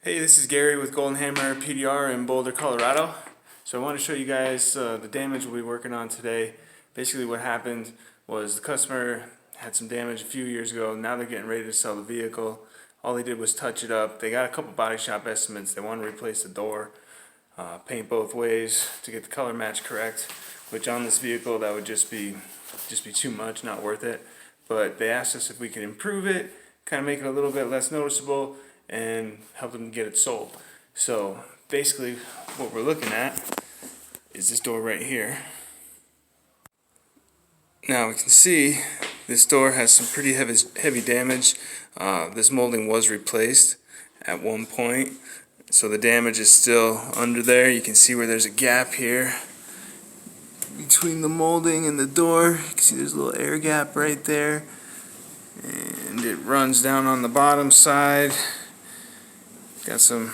Hey, this is Gary with Golden Hammer PDR in Boulder, Colorado. So I want to show you guys the damage we'll be working on today. Basically what happened was the customer had some damage a few years ago. Now they're getting ready to sell the vehicle. All they did was touch it up. They got a couple body shop estimates. They want to replace the door, paint both ways to get the color match correct, which on this vehicle that would just be too much, not worth it. But they asked us if we could improve it, kind of make it a little bit less noticeable, and help them get it sold. So basically what we're looking at is this door right here. Now we can see this door has some pretty heavy damage. This molding was replaced at one point, so the damage is still under there. You can see where there's a gap here between the molding and the door. You can see there's a little air gap right there, and it runs down on the bottom side. Got some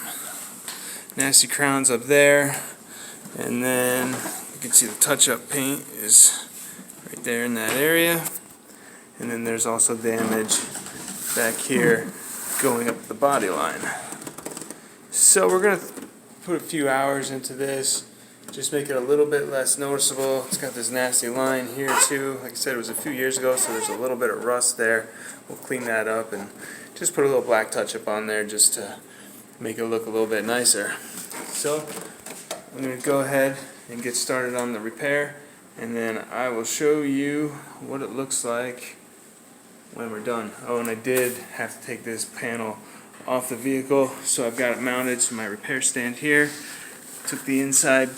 nasty crowns up there, and then you can see the touch-up paint is right there in that area, and then there's also damage back here going up the body line. So we're going to put a few hours into this, just make it a little bit less noticeable. It's got this nasty line here too. Like I said, it was a few years ago, so there's a little bit of rust there. We'll clean that up and just put a little black touch-up on there just to make it look a little bit nicer. So I'm going to go ahead and get started on the repair, and then I will show you what it looks like when we're done. Oh, and I did have to take this panel off the vehicle, so I've got it mounted to my repair stand here. Took the inside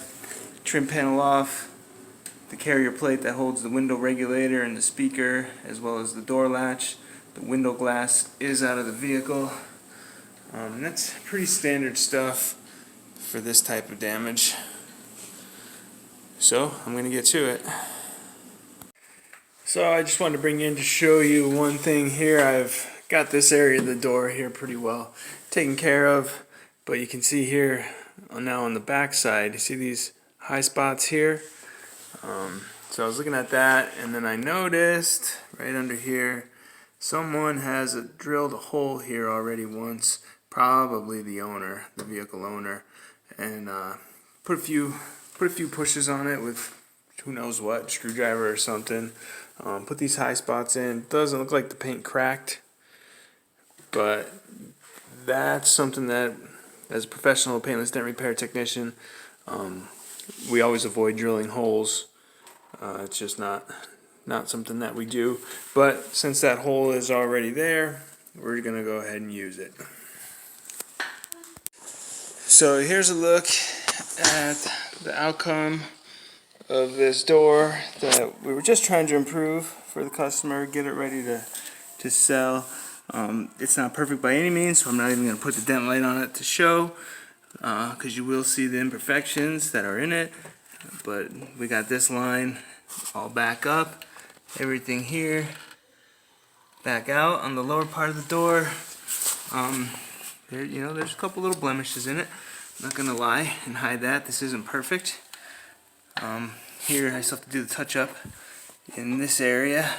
trim panel off, the carrier plate that holds the window regulator and the speaker, as well as the door latch. The window glass is out of the vehicle. That's pretty standard stuff for this type of damage. So I'm going to get to it. So I just wanted to bring you in to show you one thing here. I've got this area of the door here pretty well taken care of, but you can see here now on the back side, you see these high spots here. So I was looking at that, and then I noticed right under here someone has drilled a hole here already once. Probably the owner, the vehicle owner, and put a few pushes on it with who knows what, screwdriver or something. Put these high spots in. Doesn't look like the paint cracked, but that's something that, as a professional paintless dent repair technician, we always avoid drilling holes. It's just not something that we do. But since that hole is already there, we're gonna go ahead and use it. So here's a look at the outcome of this door that we were just trying to improve for the customer, get it ready to sell. It's not perfect by any means, so I'm not even going to put the dent light on it to show, because you will see the imperfections that are in it. But we got this line all back up, everything here back out on the lower part of the door. There's a couple little blemishes in it. I'm not gonna lie and hide that. This isn't perfect. Here I still have to do the touch-up in this area,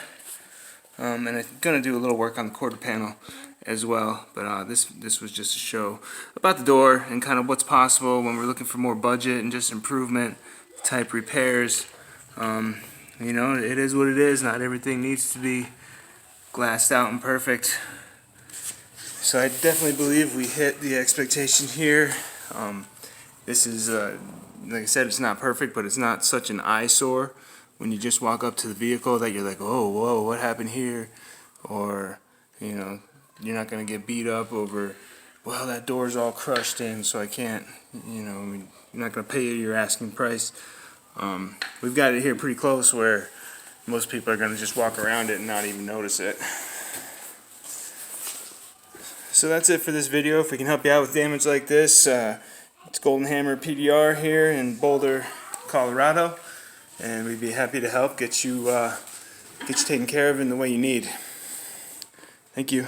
and I'm gonna do a little work on the quarter panel as well. But this was just a show about the door and kind of what's possible when we're looking for more budget and just improvement type repairs. It is what it is. Not everything needs to be glassed out and perfect. So I definitely believe we hit the expectation here. This is, like I said, it's not perfect, but it's not such an eyesore when you just walk up to the vehicle that you're like, oh, whoa, what happened here? Or, you're not going to get beat up over, well, that door's all crushed in, so I can't, you're not going to pay your asking price. We've got it here pretty close where most people are going to just walk around it and not even notice it. So that's it for this video. If we can help you out with damage like this, it's Golden Hammer PDR here in Boulder, Colorado, and we'd be happy to help get you taken care of in the way you need. Thank you.